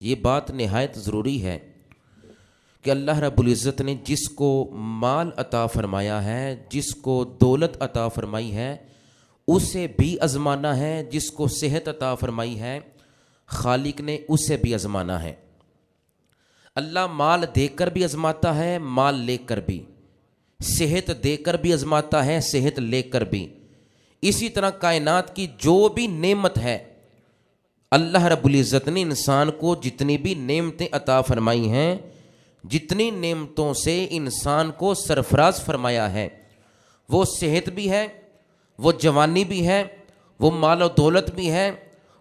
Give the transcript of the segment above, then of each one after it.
یہ بات نہایت ضروری ہے کہ اللہ رب العزت نے جس کو مال عطا فرمایا ہے، جس کو دولت عطا فرمائی ہے، اسے بھی آزمانا ہے۔ جس کو صحت عطا فرمائی ہے، خالق نے اسے بھی آزمانا ہے۔ اللہ مال دے کر بھی آزماتا ہے، مال لے کر بھی، صحت دے کر بھی آزماتا ہے، صحت لے کر بھی۔ اسی طرح کائنات کی جو بھی نعمت ہے، اللہ رب العزت نے انسان کو جتنی بھی نعمتیں عطا فرمائی ہیں، جتنی نعمتوں سے انسان کو سرفراز فرمایا ہے، وہ صحت بھی ہے، وہ جوانی بھی ہے، وہ مال و دولت بھی ہے،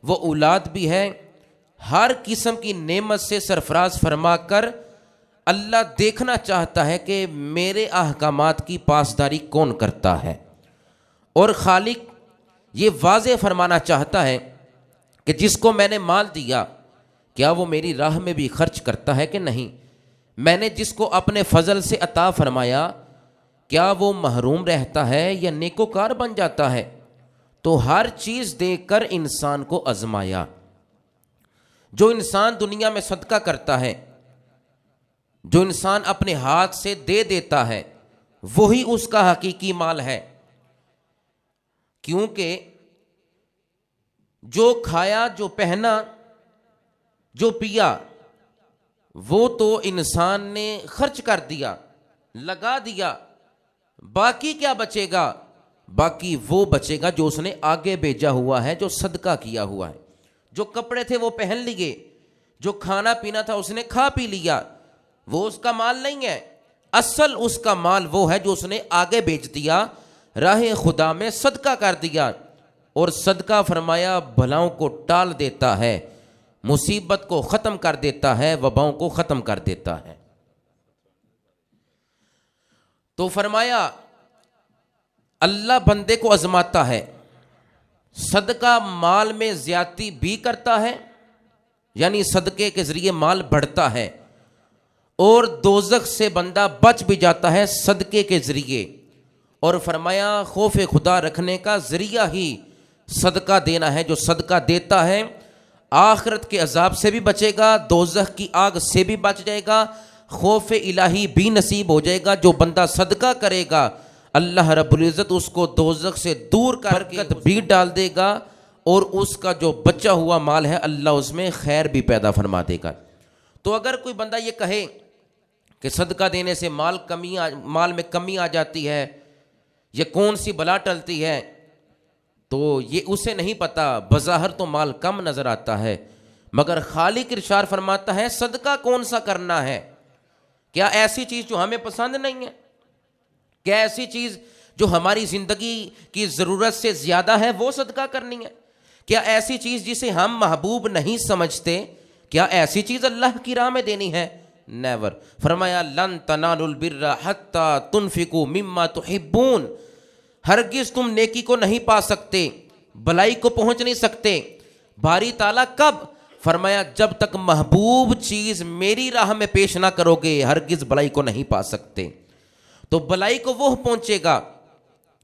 وہ اولاد بھی ہے۔ ہر قسم کی نعمت سے سرفراز فرما کر اللہ دیکھنا چاہتا ہے کہ میرے احکامات کی پاسداری کون کرتا ہے، اور خالق یہ واضح فرمانا چاہتا ہے کہ جس کو میں نے مال دیا، کیا وہ میری راہ میں بھی خرچ کرتا ہے کہ نہیں؟ میں نے جس کو اپنے فضل سے عطا فرمایا، کیا وہ محروم رہتا ہے یا نیکوکار بن جاتا ہے؟ تو ہر چیز دے کر انسان کو آزمایا۔ جو انسان دنیا میں صدقہ کرتا ہے، جو انسان اپنے ہاتھ سے دے دیتا ہے، وہی اس کا حقیقی مال ہے۔ کیونکہ جو کھایا، جو پہنا، جو پیا، وہ تو انسان نے خرچ کر دیا، لگا دیا۔ باقی کیا بچے گا؟ باقی وہ بچے گا جو اس نے آگے بھیجا ہوا ہے، جو صدقہ کیا ہوا ہے۔ جو کپڑے تھے وہ پہن لیے، جو کھانا پینا تھا اس نے کھا پی لیا، وہ اس کا مال نہیں ہے۔ اصل اس کا مال وہ ہے جو اس نے آگے بیچ دیا، راہ خدا میں صدقہ کر دیا۔ اور صدقہ فرمایا بھلاؤں کو ٹال دیتا ہے، مصیبت کو ختم کر دیتا ہے، وباؤں کو ختم کر دیتا ہے۔ تو فرمایا اللہ بندے کو آزماتا ہے، صدقہ مال میں زیادتی بھی کرتا ہے، یعنی صدقے کے ذریعے مال بڑھتا ہے، اور دوزخ سے بندہ بچ بھی جاتا ہے صدقے کے ذریعے۔ اور فرمایا خوف خدا رکھنے کا ذریعہ ہی صدقہ دینا ہے۔ جو صدقہ دیتا ہے آخرت کے عذاب سے بھی بچے گا، دوزخ کی آگ سے بھی بچ جائے گا، خوف الہی بھی نصیب ہو جائے گا۔ جو بندہ صدقہ کرے گا، اللہ رب العزت اس کو دوزخ سے دور کر کے برکت بھی ڈال دے گا، اور اس کا جو بچا ہوا مال ہے اللہ اس میں خیر بھی پیدا فرما دے گا۔ تو اگر کوئی بندہ یہ کہے کہ صدقہ دینے سے مال میں کمی آ جاتی ہے، یہ کون سی بلا ٹلتی ہے، تو یہ اسے نہیں پتا۔ بظاہر تو مال کم نظر آتا ہے، مگر خالق ارشاد فرماتا ہے صدقہ کون سا کرنا ہے؟ کیا ایسی چیز جو ہمیں پسند نہیں ہے؟ کیا ایسی چیز جو ہماری زندگی کی ضرورت سے زیادہ ہے وہ صدقہ کرنی ہے؟ کیا ایسی چیز جسے ہم محبوب نہیں سمجھتے، کیا ایسی چیز اللہ کی راہ میں دینی ہے؟ نیور۔ فرمایا لن تنالوا البر حتی تنفقوا مما تحبون، ہرگز تم نیکی کو نہیں پا سکتے، بلائی کو پہنچ نہیں سکتے۔ باری تعالیٰ کب؟ فرمایا جب تک محبوب چیز میری راہ میں پیش نہ کرو گے ہرگز بلائی کو نہیں پا سکتے۔ تو بلائی کو وہ پہنچے گا،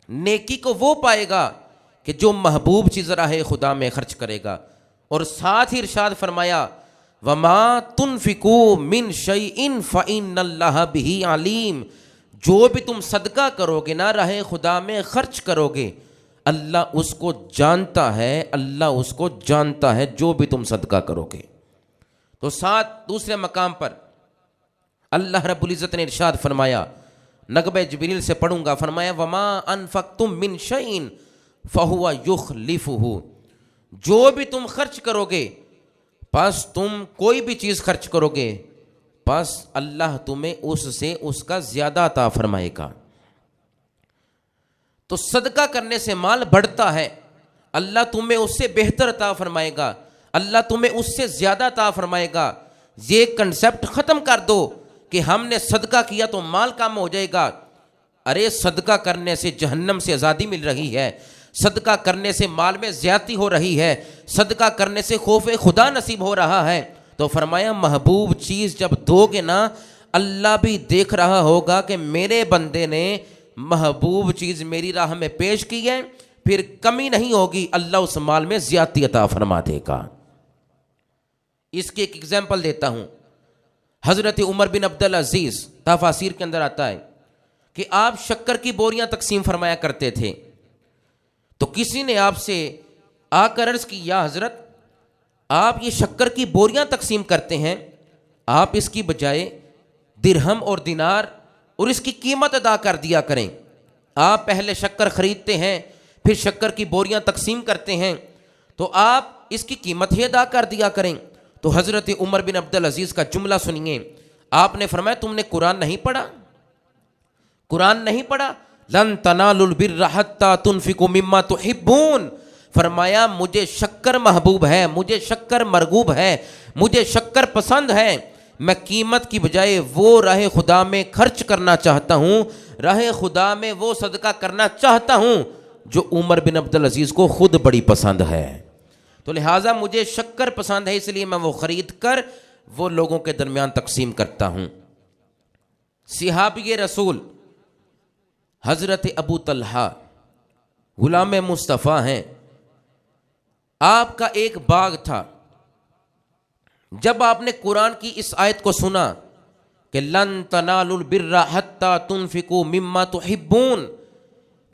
نیکی کو وہ پائے گا کہ جو محبوب چیز راہ خدا میں خرچ کرے گا۔ اور ساتھ ہی ارشاد فرمایا وَمَا تُنْفِقُوا مِنْ شَيْءٍ فَإِنَّ اللَّهَ بِهِ عَلِيمٌ، جو بھی تم صدقہ کرو گے نا، راہ خدا میں خرچ کرو گے، اللہ اس کو جانتا ہے، اللہ اس کو جانتا ہے جو بھی تم صدقہ کرو گے۔ تو ساتھ دوسرے مقام پر اللہ رب العزت نے ارشاد فرمایا، نغمہ جبریل سے پڑھوں گا، فرمایا وَمَا أَنفَقْتُم مِّن شَيْءٍ فَهُوَ يُخْلِفُهُ، جو بھی تم خرچ کرو گے، پس تم کوئی بھی چیز خرچ کرو گے، پس اللہ تمہیں اس سے اس کا زیادہ عطا فرمائے گا۔ تو صدقہ کرنے سے مال بڑھتا ہے، اللہ تمہیں اس سے بہتر عطا فرمائے گا، اللہ تمہیں اس سے زیادہ عطا فرمائے گا۔ یہ کنسپٹ ختم کر دو کہ ہم نے صدقہ کیا تو مال کم ہو جائے گا۔ ارے صدقہ کرنے سے جہنم سے آزادی مل رہی ہے، صدقہ کرنے سے مال میں زیادتی ہو رہی ہے، صدقہ کرنے سے خوف خدا نصیب ہو رہا ہے۔ تو فرمایا محبوب چیز جب دو گے نا، اللہ بھی دیکھ رہا ہوگا کہ میرے بندے نے محبوب چیز میری راہ میں پیش کی ہے، پھر کمی نہیں ہوگی، اللہ اس مال میں زیادتی عطا فرما دے گا۔ اس کی ایک ایگزامپل دیتا ہوں. حضرت عمر بن عبد العزیز تفاسیر کے اندر آتا ہے کہ آپ شکر کی بوریاں تقسیم فرمایا کرتے تھے. تو کسی نے آپ سے آ کر عرض کی یا حضرت آپ یہ شکر کی بوریاں تقسیم کرتے ہیں, آپ اس کی بجائے درہم اور دینار اور اس کی قیمت ادا کر دیا کریں. آپ پہلے شکر خریدتے ہیں پھر شکر کی بوریاں تقسیم کرتے ہیں, تو آپ اس کی قیمت ہی ادا کر دیا کریں. تو حضرت عمر بن عبد العزیز کا جملہ سنیے. آپ نے فرمایا تم نے قرآن نہیں پڑھا؟ قرآن نہیں پڑھا؟ لن تنالوا البر حتی تنفقوا مما تحبون. فرمایا مجھے شکر محبوب ہے, مجھے شکر مرغوب ہے, مجھے شکر پسند ہے. میں قیمت کی بجائے وہ راہ خدا میں خرچ کرنا چاہتا ہوں, راہ خدا میں وہ صدقہ کرنا چاہتا ہوں جو عمر بن عبد العزیز کو خود بڑی پسند ہے. تو لہٰذا مجھے شکر پسند ہے, اس لیے میں وہ خرید کر وہ لوگوں کے درمیان تقسیم کرتا ہوں. صحابی رسول حضرت ابو طلحہ غلام مصطفیٰ ہیں. آپ کا ایک باغ تھا. جب آپ نے قرآن کی اس آیت کو سنا کہ لن تنالوا البر حتی تنفقوا مما تحبون,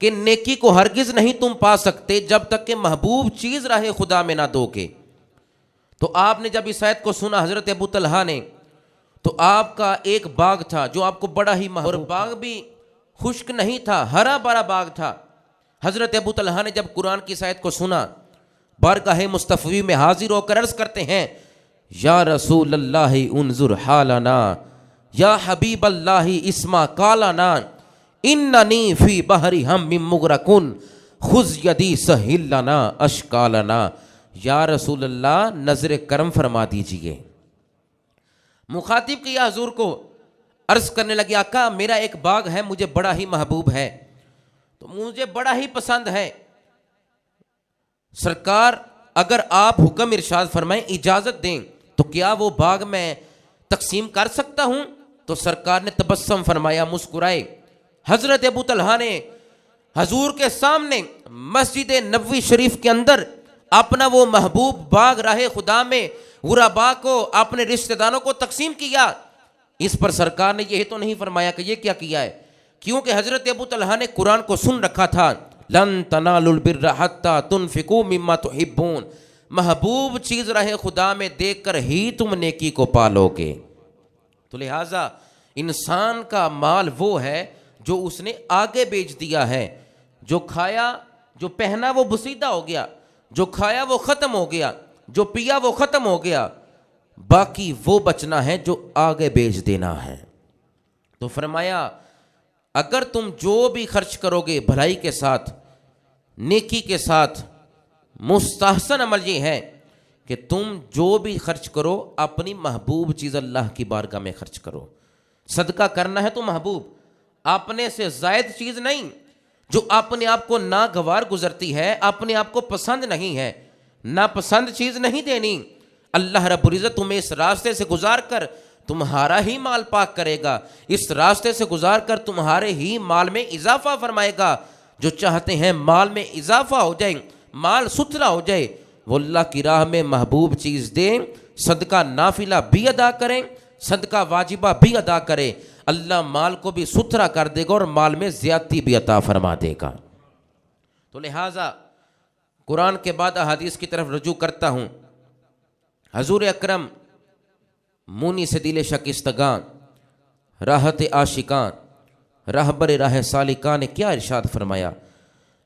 کہ نیکی کو ہرگز نہیں تم پا سکتے جب تک کہ محبوب چیز راہ خدا میں نہ دو گے, تو آپ نے جب اس آیت کو سنا حضرت ابو طلحہ نے, تو آپ کا ایک باغ تھا جو آپ کو بڑا ہی محبوب, اور باغ بھی خشک نہیں تھا, ہرا بھرا باغ تھا. حضرت ابو طلحہ نے جب قرآن کی اس آیت کو سنا, بارگاہ مصطفی میں حاضر ہو کر عرض کرتے ہیں یا رسول اللہ انظر حالنا, یا حبیب اللہ اسمع قالنا, اننی فی بحر ہم مغرقن خذ یدی سہل لنا اشکالنا. یا رسول اللہ نظر کرم فرما دیجئے. مخاطب کیا حضور کو, عرض کرنے لگے آقا میرا ایک باغ ہے, مجھے بڑا ہی محبوب ہے, تو مجھے بڑا ہی پسند ہے. سرکار اگر آپ حکم ارشاد فرمائیں, اجازت دیں, تو کیا وہ باغ میں تقسیم کر سکتا ہوں؟ تو سرکار نے تبسم فرمایا, مسکرائے. حضرت ابو طلحہ نے حضور کے سامنے مسجد نبوی شریف کے اندر اپنا وہ محبوب باغ راہ خدا میں غربا کو, اپنے رشتہ داروں کو تقسیم کیا. اس پر سرکار نے یہ تو نہیں فرمایا کہ یہ کیا کیا ہے, کیونکہ حضرت ابو طلحہ نے قرآن کو سن رکھا تھا. لن تنالوا البر حتی تنفقوا مما تحبون, محبوب چیز راہ خدا میں دیکھ کر ہی تم نیکی کو پالو گے. تو لہٰذا انسان کا مال وہ ہے جو اس نے آگے بیچ دیا ہے. جو کھایا, جو پہنا وہ بسیدہ ہو گیا, جو کھایا وہ ختم ہو گیا, جو پیا وہ ختم ہو گیا, باقی وہ بچنا ہے جو آگے بیچ دینا ہے. تو فرمایا اگر تم جو بھی خرچ کرو گے بھلائی کے ساتھ, نیکی کے ساتھ, مستحسن عمل یہ ہے کہ تم جو بھی خرچ کرو اپنی محبوب چیز اللہ کی بارگاہ میں خرچ کرو. صدقہ کرنا ہے تو محبوب, اپنے سے زائد چیز نہیں جو اپنے آپ کو ناگوار گزرتی ہے, اپنے آپ کو پسند نہیں ہے, ناپسند چیز نہیں دینی. اللہ رب العزت تمہیں اس راستے سے گزار کر تمہارا ہی مال پاک کرے گا, اس راستے سے گزار کر تمہارے ہی مال میں اضافہ فرمائے گا. جو چاہتے ہیں مال میں اضافہ ہو جائے, مال ستھرا ہو جائے, وہ اللہ کی راہ میں محبوب چیز دیں, صدقہ نافلہ بھی ادا کریں, صدقہ واجبہ بھی ادا کرے, اللہ مال کو بھی ستھرا کر دے گا اور مال میں زیادتی بھی عطا فرما دے گا. تو لہٰذا قرآن کے بعد احادیث کی طرف رجوع کرتا ہوں. حضور اکرم مونی سے دل شکستگاں, راحت عاشقان, رہبر راہ سالکان نے کیا ارشاد فرمایا.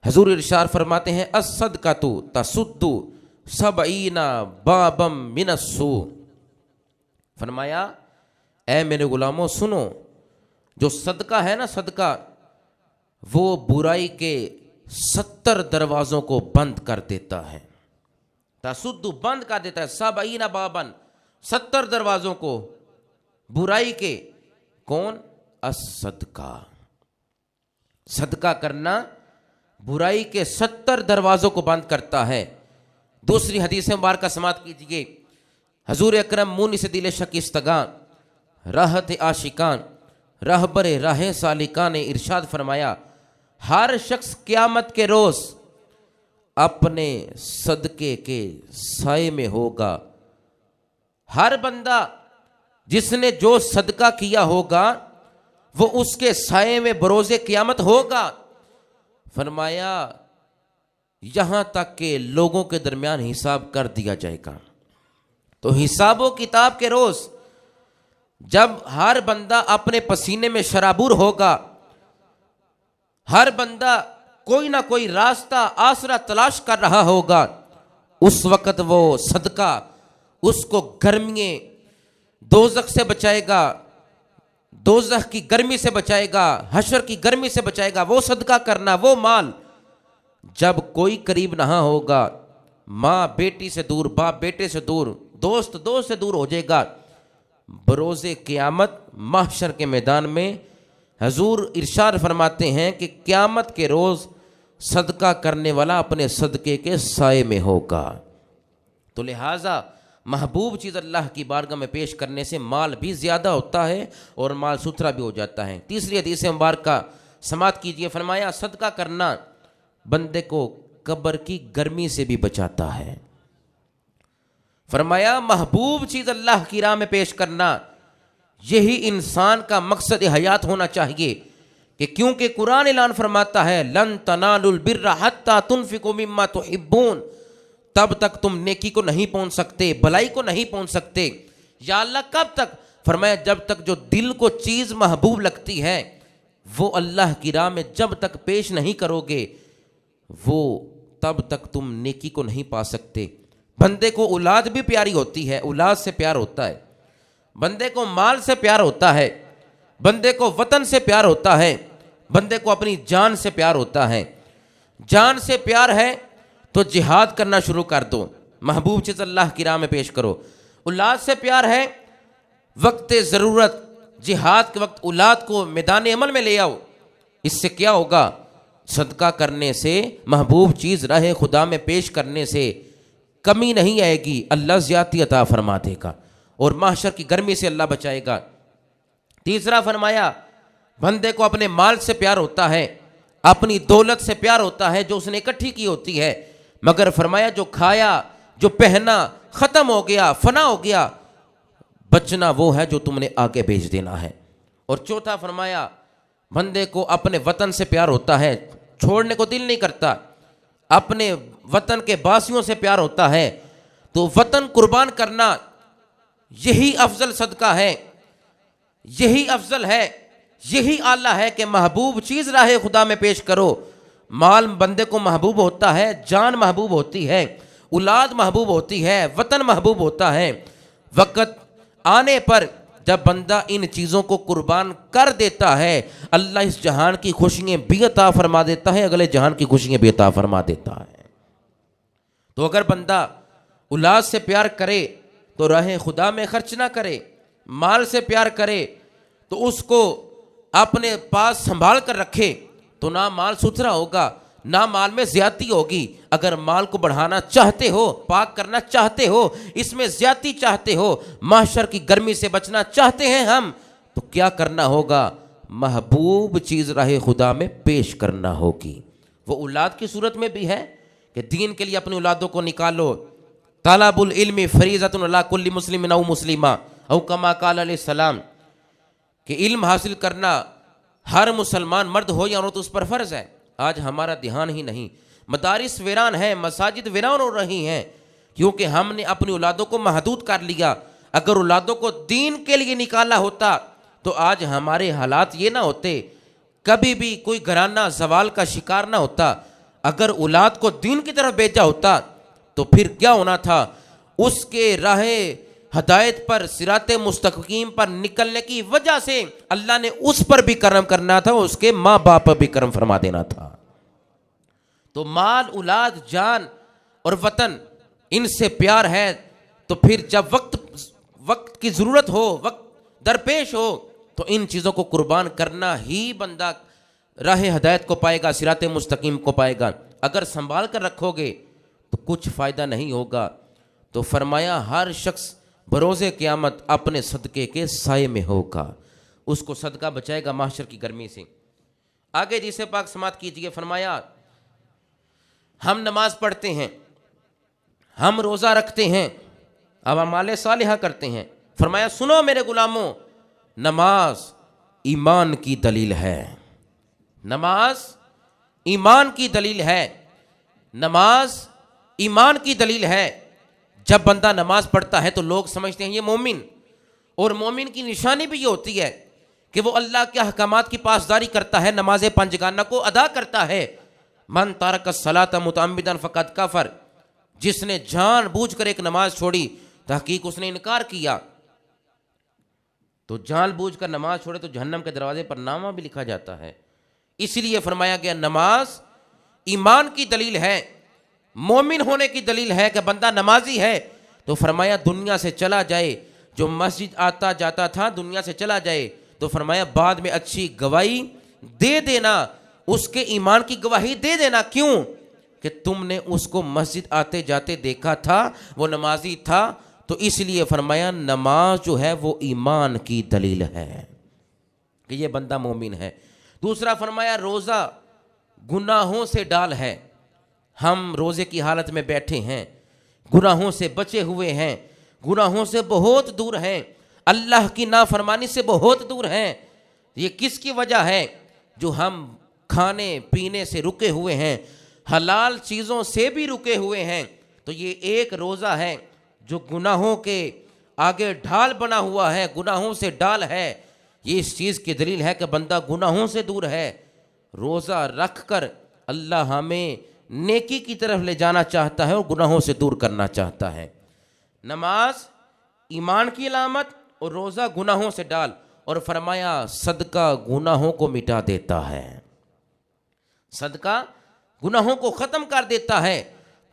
حضور ارشاد فرماتے ہیں الصدقۃ تسد 70 بابا من السوء. فرمایا اے میرے غلاموں سنو, جو صدقہ ہے نا, صدقہ وہ برائی کے 70 دروازوں کو بند کر دیتا ہے. تسد بند کر دیتا ہے, 70 بابن 70 دروازوں کو برائی کے. کون؟ الصدقہ. صدقہ کرنا برائی کے 70 دروازوں کو بند کرتا ہے. دوسری حدیث مبارکہ سماعت کیجیے. حضور اکرم مونی سے دل شکستگان, راحت عاشقان, رہبر راہ سالکان نے ارشاد فرمایا ہر شخص قیامت کے روز اپنے صدقے کے سائے میں ہوگا ہر بندہ جس نے جو صدقہ کیا ہوگا وہ اس کے سائے میں بروز قیامت ہوگا۔ فرمایا یہاں تک کہ لوگوں کے درمیان حساب کر دیا جائے گا۔ تو حساب و کتاب کے روز جب ہر بندہ اپنے پسینے میں شرابور ہوگا، ہر بندہ کوئی نہ کوئی راستہ آسرا تلاش کر رہا ہوگا، اس وقت وہ صدقہ اس کو گرمی دوزخ سے بچائے گا، دوزخ کی گرمی سے بچائے گا، حشر کی گرمی سے بچائے گا۔ وہ صدقہ کرنا، وہ مال جب کوئی قریب نہ ہوگا، ماں بیٹی سے دور، باپ بیٹے سے دور، دوست دوست سے دور ہو جائے گا، بروز قیامت محشر کے میدان میں حضور ارشاد فرماتے ہیں کہ قیامت کے روز صدقہ کرنے والا اپنے صدقے کے سائے میں ہوگا۔ تو لہٰذا محبوب چیز اللہ کی بارگاہ میں پیش کرنے سے مال بھی زیادہ ہوتا ہے اور مال ستھرا بھی ہو جاتا ہے۔ تیسری حدیث مبارکہ سماعت کیجیے۔ فرمایا صدقہ کرنا بندے کو قبر کی گرمی سے بھی بچاتا ہے۔ فرمایا محبوب چیز اللہ کی راہ میں پیش کرنا، یہی انسان کا مقصد حیات ہونا چاہیے، کہ کیونکہ قرآن اعلان فرماتا ہے لن تنالوا البر حتی تنفقوا مما تحبون، تب تک تم نیکی کو نہیں پہنچ سکتے، بھلائی کو نہیں پہنچ سکتے۔ یا اللہ کب تک؟ فرمایا جب تک جو دل کو چیز محبوب لگتی ہے وہ اللہ کی راہ میں جب تک پیش نہیں کرو گے، وہ تب تک تم نیکی کو نہیں پا سکتے۔ بندے کو اولاد بھی پیاری ہوتی ہے، اولاد سے پیار ہوتا ہے، بندے کو مال سے پیار ہوتا ہے، بندے کو وطن سے پیار ہوتا ہے، بندے کو اپنی جان سے پیار ہوتا ہے۔ جان سے پیار ہے تو جہاد کرنا شروع کر دو، محبوب چیز اللہ کی راہ میں پیش کرو۔ اولاد سے پیار ہے، وقت ضرورت جہاد کے وقت اولاد کو میدان عمل میں لے آؤ۔ اس سے کیا ہوگا؟ صدقہ کرنے سے، محبوب چیز راہ خدا میں پیش کرنے سے کمی نہیں آئے گی، اللہ زیادتی عطا فرما دے گا اور محشر کی گرمی سے اللہ بچائے گا۔ تیسرا فرمایا بندے کو اپنے مال سے پیار ہوتا ہے، اپنی دولت سے پیار ہوتا ہے جو اس نے اکٹھی کی ہوتی ہے، مگر فرمایا جو کھایا، جو پہنا، ختم ہو گیا، فنا ہو گیا، بچنا وہ ہے جو تم نے آگے بھیج دینا ہے۔ اور چوتھا فرمایا بندے کو اپنے وطن سے پیار ہوتا ہے، چھوڑنے کو دل نہیں کرتا، اپنے وطن کے باسیوں سے پیار ہوتا ہے، تو وطن قربان کرنا یہی افضل صدقہ ہے، یہی افضل ہے، یہی اعلیٰ ہے کہ محبوب چیز راہ خدا میں پیش کرو۔ مال بندے کو محبوب ہوتا ہے، جان محبوب ہوتی ہے، اولاد محبوب ہوتی ہے، وطن محبوب ہوتا ہے۔ وقت آنے پر جب بندہ ان چیزوں کو قربان کر دیتا ہے، اللہ اس جہان کی خوشیاں بھی عطا فرما دیتا ہے، اگلے جہان کی خوشیاں بھی عطا فرما دیتا ہے۔ تو اگر بندہ اولاد سے پیار کرے تو راہ خدا میں خرچ نہ کرے، مال سے پیار کرے تو اس کو اپنے پاس سنبھال کر رکھے، تو نہ مال ستھرا ہوگا، نہ مال میں زیادتی ہوگی۔ اگر مال کو بڑھانا چاہتے ہو، پاک کرنا چاہتے ہو، اس میں زیادتی چاہتے ہو، محشر کی گرمی سے بچنا چاہتے ہیں ہم، تو کیا کرنا ہوگا؟ محبوب چیز راہ خدا میں پیش کرنا ہوگی۔ وہ اولاد کی صورت میں بھی ہے کہ دین کے لیے اپنی اولادوں کو نکالو۔ طلب العلم فریضۃ علی کل مسلم او مسلمہ او کما قال علیہ السلام، کہ علم حاصل کرنا ہر مسلمان مرد ہو یا عورت اس پر فرض ہے۔ آج ہمارا دھیان ہی نہیں، مدارس ویران ہیں، مساجد ویران ہو رہی ہیں، کیونکہ ہم نے اپنی اولادوں کو محدود کر لیا۔ اگر اولادوں کو دین کے لیے نکالا ہوتا تو آج ہمارے حالات یہ نہ ہوتے، کبھی بھی کوئی گھرانہ زوال کا شکار نہ ہوتا۔ اگر اولاد کو دین کی طرف بھیجا ہوتا تو پھر کیا ہونا تھا؟ اس کے راہ ہدایت پر، صراط مستقیم پر نکلنے کی وجہ سے اللہ نے اس پر بھی کرم کرنا تھا، اس کے ماں باپ پر بھی کرم فرما دینا تھا۔ تو مال، اولاد، جان اور وطن، ان سے پیار ہے تو پھر جب وقت کی ضرورت ہو، وقت درپیش ہو، تو ان چیزوں کو قربان کرنا ہی بندہ راہ ہدایت کو پائے گا، صراط مستقیم کو پائے گا۔ اگر سنبھال کر رکھو گے تو کچھ فائدہ نہیں ہوگا۔ تو فرمایا ہر شخص بروز قیامت اپنے صدقے کے سائے میں ہوگا، اس کو صدقہ بچائے گا محشر کی گرمی سے۔ آگے جسے پاک سماعت کیجئے۔ فرمایا ہم نماز پڑھتے ہیں، ہم روزہ رکھتے ہیں، اب اعمال صالحہ کرتے ہیں. فرمایا سنو میرے غلاموں، نماز ایمان کی دلیل ہے. نماز ایمان کی دلیل ہے. نماز ایمان کی دلیل ہے. جب بندہ نماز پڑھتا ہے تو لوگ سمجھتے ہیں یہ مومن، اور مومن کی نشانی بھی یہ ہوتی ہے کہ وہ اللہ کے احکامات کی پاسداری کرتا ہے، نماز پنجگانہ کو ادا کرتا ہے. من ترک الصلاۃ متعمدا فقد کفر، جس نے جان بوجھ کر ایک نماز چھوڑی تحقیق اس نے انکار کیا. تو جان بوجھ کر نماز چھوڑے تو جہنم کے دروازے پر نامہ بھی لکھا جاتا ہے. اس لیے فرمایا گیا نماز ایمان کی دلیل ہے، مومن ہونے کی دلیل ہے کہ بندہ نمازی ہے. تو فرمایا دنیا سے چلا جائے، جو مسجد آتا جاتا تھا دنیا سے چلا جائے، تو فرمایا بعد میں اچھی گواہی دے دینا، اس کے ایمان کی گواہی دے دینا. کیوں؟ کہ تم نے اس کو مسجد آتے جاتے دیکھا تھا، وہ نمازی تھا. تو اس لیے فرمایا نماز جو ہے وہ ایمان کی دلیل ہے کہ یہ بندہ مومن ہے. دوسرا فرمایا روزہ گناہوں سے ڈال ہے. ہم روزے کی حالت میں بیٹھے ہیں، گناہوں سے بچے ہوئے ہیں، گناہوں سے بہت دور ہیں، اللہ کی نافرمانی سے بہت دور ہیں. یہ کس کی وجہ ہے؟ جو ہم کھانے پینے سے رکے ہوئے ہیں، حلال چیزوں سے بھی رکے ہوئے ہیں. تو یہ ایک روزہ ہے جو گناہوں کے آگے ڈھال بنا ہوا ہے، گناہوں سے ڈال ہے. یہ اس چیز کی دلیل ہے کہ بندہ گناہوں سے دور ہے. روزہ رکھ کر اللہ ہمیں نیکی کی طرف لے جانا چاہتا ہے اور گناہوں سے دور کرنا چاہتا ہے. نماز ایمان کی علامت اور روزہ گناہوں سے ڈال. اور فرمایا صدقہ گناہوں کو مٹا دیتا ہے، صدقہ گناہوں کو ختم کر دیتا ہے.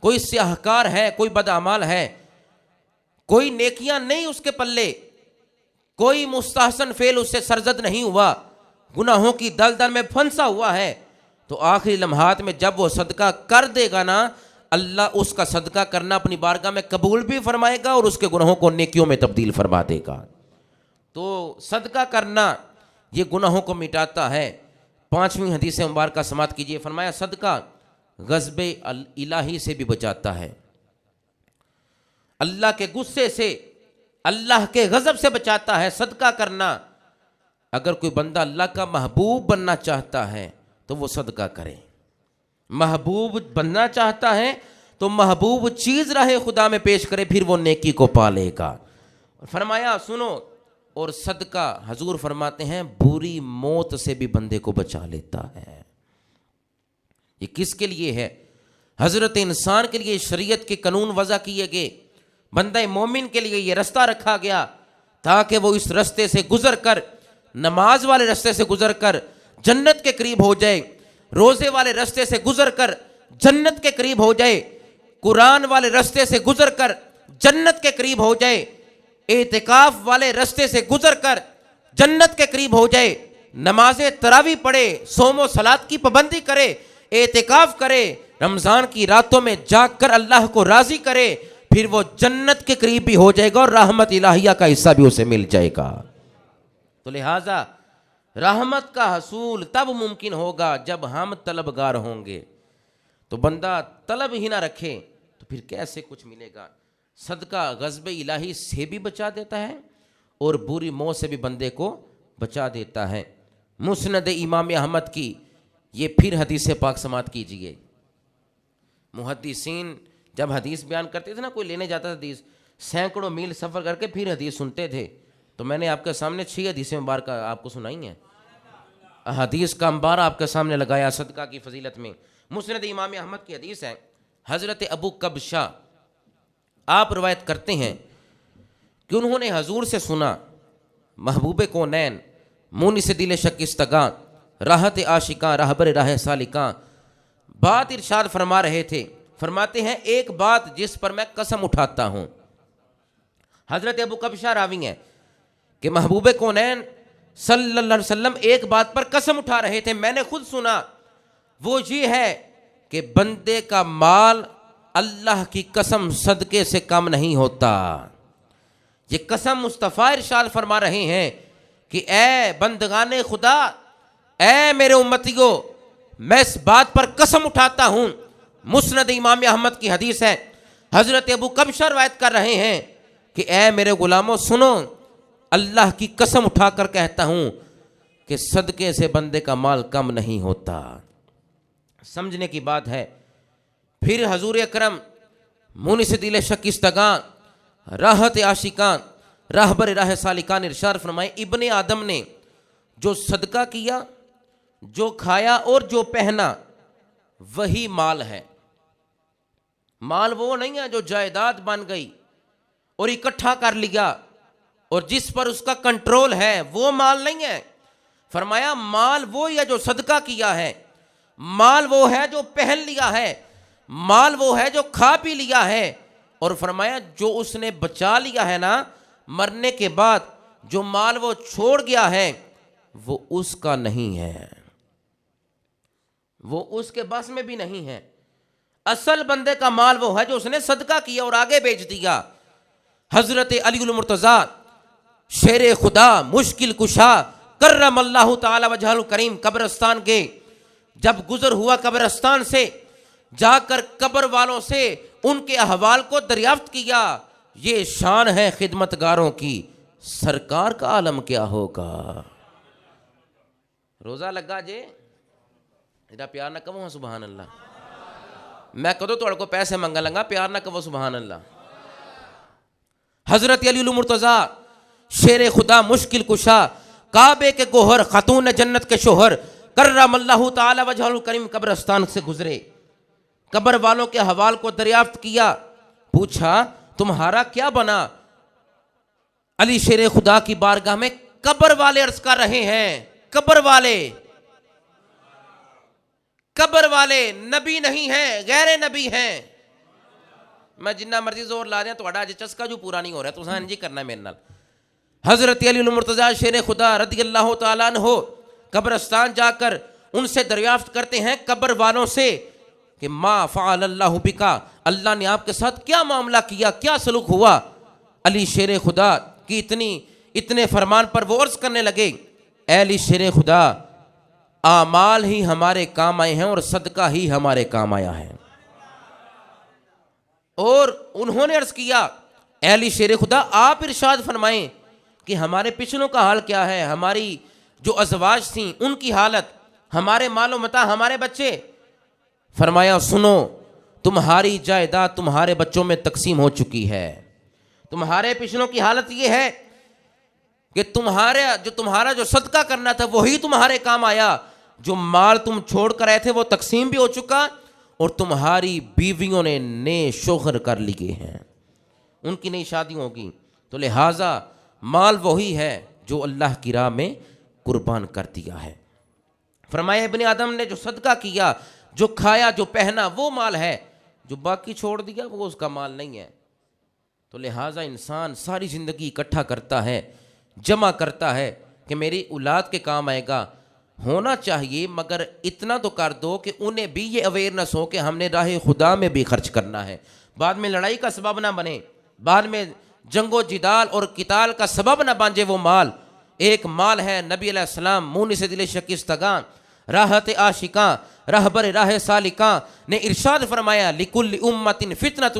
کوئی سیاہکار ہے، کوئی بدعمال ہے، کوئی نیکیاں نہیں اس کے پلے، کوئی مستحسن فعل اس سے سرزد نہیں ہوا، گناہوں کی دلدل میں پھنسا ہوا ہے، تو آخری لمحات میں جب وہ صدقہ کر دے گا نا، اللہ اس کا صدقہ کرنا اپنی بارگاہ میں قبول بھی فرمائے گا اور اس کے گناہوں کو نیکیوں میں تبدیل فرما دے گا. تو صدقہ کرنا یہ گناہوں کو مٹاتا ہے. 5ویں حدیث مبارکہ سماعت کیجیے. فرمایا صدقہ غضب الہی سے بھی بچاتا ہے، اللہ کے غصے سے، اللہ کے غضب سے بچاتا ہے صدقہ کرنا. اگر کوئی بندہ اللہ کا محبوب بننا چاہتا ہے تو وہ صدقہ کرے. محبوب بننا چاہتا ہے تو محبوب چیز راہ خدا میں پیش کرے، پھر وہ نیکی کو پالے گا. فرمایا سنو، اور صدقہ حضور فرماتے ہیں بری موت سے بھی بندے کو بچا لیتا ہے. یہ کس کے لیے ہے؟ حضرت انسان کے لیے شریعت کے قانون وضع کیے گئے، بندہ مومن کے لیے یہ رستہ رکھا گیا تاکہ وہ اس رستے سے گزر کر، نماز والے رستے سے گزر کر جنت کے قریب ہو جائے، روزے والے رستے سے گزر کر جنت کے قریب ہو جائے، قرآن والے رستے سے گزر کر جنت کے قریب ہو جائے، اعتکاف والے رستے سے گزر کر جنت کے قریب ہو جائے، نماز تراویح پڑھے، صوم و صلات کی پابندی کرے، اعتکاف کرے، رمضان کی راتوں میں جاگ کر اللہ کو راضی کرے، پھر وہ جنت کے قریب بھی ہو جائے گا اور رحمت الہیہ کا حصہ بھی اسے مل جائے گا. تو لہٰذا رحمت کا حصول تب ممکن ہوگا جب ہم طلبگار ہوں گے. تو بندہ طلب ہی نہ رکھے تو پھر کیسے کچھ ملے گا؟ صدقہ غضب الہی سے بھی بچا دیتا ہے اور بری موت سے بھی بندے کو بچا دیتا ہے. مسند امام احمد کی یہ پھر حدیث پاک سماعت کیجئے. محدثین جب حدیث بیان کرتے تھے نا، کوئی لینے جاتا تھا حدیث، سینکڑوں میل سفر کر کے پھر حدیث سنتے تھے. تو میں نے آپ کے سامنے 6 حدیثیں مبارکہ آپ کو سنائی ہیں، حدیث کا انبار آپ کے سامنے لگایا صدقہ کی فضیلت میں. مسند امام احمد کی حدیث ہے. حضرت ابو قبشہ آپ روایت کرتے ہیں کہ انہوں نے حضور سے سنا، محبوب کونین، مونس دل شکستگاں، راحت عاشقاں، راہبر راہ سالکاں، بات ارشاد فرما رہے تھے. فرماتے ہیں ایک بات جس پر میں قسم اٹھاتا ہوں. حضرت ابو قبشہ راوی ہیں کہ محبوب کونین صلی اللہ علیہ وسلم ایک بات پر قسم اٹھا رہے تھے، میں نے خود سنا، وہ یہ ہے کہ بندے کا مال اللہ کی قسم صدقے سے کم نہیں ہوتا. یہ قسم مصطفیٰ ارشاد فرما رہے ہیں کہ اے بندگان خدا، اے میرے امتیوں، میں اس بات پر قسم اٹھاتا ہوں. مسند امام احمد کی حدیث ہے، حضرت ابو قبشہ روایت کر رہے ہیں، کہ اے میرے غلاموں سنو، اللہ کی قسم اٹھا کر کہتا ہوں کہ صدقے سے بندے کا مال کم نہیں ہوتا۔ سمجھنے کی بات ہے۔ پھر حضور اکرم مونس دل شکستگان، راحت عاشقان، راہبر راہ سالکان ارشاد فرمائے ابن آدم نے جو صدقہ کیا، جو کھایا اور جو پہنا وہی مال ہے۔ مال وہ نہیں ہے جو جائیداد بن گئی اور اکٹھا کر لیا اور جس پر اس کا کنٹرول ہے، وہ مال نہیں ہے۔ فرمایا مال وہ ہے جو صدقہ کیا ہے، مال وہ ہے جو پہن لیا ہے، مال وہ ہے جو کھا پی لیا ہے، اور فرمایا جو اس نے بچا لیا ہے نا، مرنے کے بعد جو مال وہ چھوڑ گیا ہے وہ اس کا نہیں ہے، وہ اس کے بس میں بھی نہیں ہے۔ اصل بندے کا مال وہ ہے جو اس نے صدقہ کیا اور آگے بیچ دیا۔ حضرت علی المرتضیٰ شیر خدا مشکل کشا کرم اللہ تعالی وجہ الکریم قبرستان کے جب گزر ہوا قبرستان سے، جا کر قبر والوں سے ان کے احوال کو دریافت کیا۔ یہ شان ہے خدمتگاروں کی، سرکار کا عالم کیا ہوگا۔ روزہ لگا جے ایڈا پیار نہ کہو سبحان اللہ، میں کدو توڑ کو پیسے منگا لگا، پیار نہ کہو سبحان اللہ۔ حضرت علی المرتضیٰ شیر خدا مشکل کشا کعبے کے گوہر خاتون جنت کے شوہر کرم اللہ تعالی وجہ الکریم قبرستان سے گزرے، قبر والوں کے حوال کو دریافت کیا، پوچھا تمہارا کیا بنا؟ علی شیر خدا کی بارگاہ میں قبر والے عرض کر رہے ہیں، قبر والے نبی نہیں ہیں، غیر نبی ہیں۔ میں جنہ مرضی زور لا دیا تھوڑا اج چسکا جو پورا نہیں ہو رہا، تو انج ہی کرنا ہے میرے نال۔ حضرت علی المرتضیٰ شیر خدا رضی اللہ تعالیٰ عنہ قبرستان جا کر ان سے دریافت کرتے ہیں قبر والوں سے کہ ما فعل اللہ بکا، اللہ نے آپ کے ساتھ کیا معاملہ کیا، کیا سلوک ہوا؟ علی شیر خدا کی اتنے فرمان پر وہ عرض کرنے لگے، اے علی شیر خدا، اعمال ہی ہمارے کام آئے ہیں اور صدقہ ہی ہمارے کام آیا ہے۔ اور انہوں نے عرض کیا، اے علی شیر خدا آپ ارشاد فرمائیں کہ ہمارے پچھلوں کا حال کیا ہے، ہماری جو ازواج تھیں ان کی حالت، ہمارے مال و متاع، ہمارے بچے۔ فرمایا سنو، تمہاری جائیداد تمہارے بچوں میں تقسیم ہو چکی ہے۔ تمہارے پچھلوں کی حالت یہ ہے کہ تمہارا جو صدقہ کرنا تھا وہی تمہارے کام آیا، جو مال تم چھوڑ کر آئے تھے وہ تقسیم بھی ہو چکا، اور تمہاری بیویوں نے نئے شوہر کر لیے ہیں، ان کی نئی شادی ہوگی، تو لہٰذا مال وہی ہے جو اللہ کی راہ میں قربان کر دیا ہے۔ فرمایا ابن آدم نے جو صدقہ کیا، جو کھایا، جو پہنا، وہ مال ہے، جو باقی چھوڑ دیا وہ اس کا مال نہیں ہے۔ تو لہٰذا انسان ساری زندگی اکٹھا کرتا ہے، جمع کرتا ہے کہ میری اولاد کے کام آئے گا، ہونا چاہیے، مگر اتنا تو کر دو کہ انہیں بھی یہ اویئرنس ہو کہ ہم نے راہ خدا میں بھی خرچ کرنا ہے، بعد میں لڑائی کا سبب نہ بنے، بعد میں جنگ و جدال اور قتال کا سبب نہ بن جائے وہ مال۔ ایک مال ہے، نبی علیہ السلام مونس دل شکستگان، راحت عاشقاں، راہبر راہ سالکاں نے ارشاد فرمایا لکل امت فتنۃ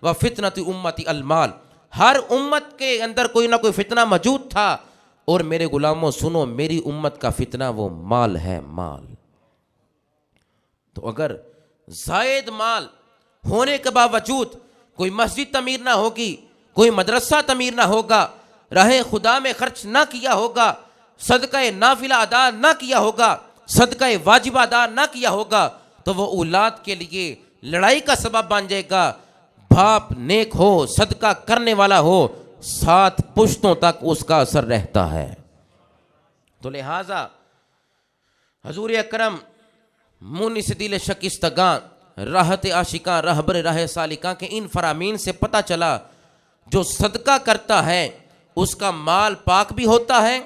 و فتنۃ امتی المال، ہر امت کے اندر کوئی نہ کوئی فتنہ موجود تھا، اور میرے غلاموں سنو، میری امت کا فتنہ وہ مال ہے، مال۔ تو اگر زائد مال ہونے کے باوجود کوئی مسجد تعمیر نہ ہوگی، کوئی مدرسہ تعمیر نہ ہوگا، راہ خدا میں خرچ نہ کیا ہوگا، صدقہ نافلہ ادا نہ کیا ہوگا، صدقہ واجب ادا نہ کیا ہوگا، تو وہ اولاد کے لیے لڑائی کا سبب بن جائے گا۔ باپ نیک ہو، صدقہ کرنے والا ہو، 7 پشتوں تک اس کا اثر رہتا ہے۔ تو لہٰذا حضور اکرم مونس دل شکستگان، راحت عاشقاں، راہبر راہ سالکاں کے ان فرامین سے پتہ چلا جو صدقہ کرتا ہے اس کا مال پاک بھی ہوتا ہے،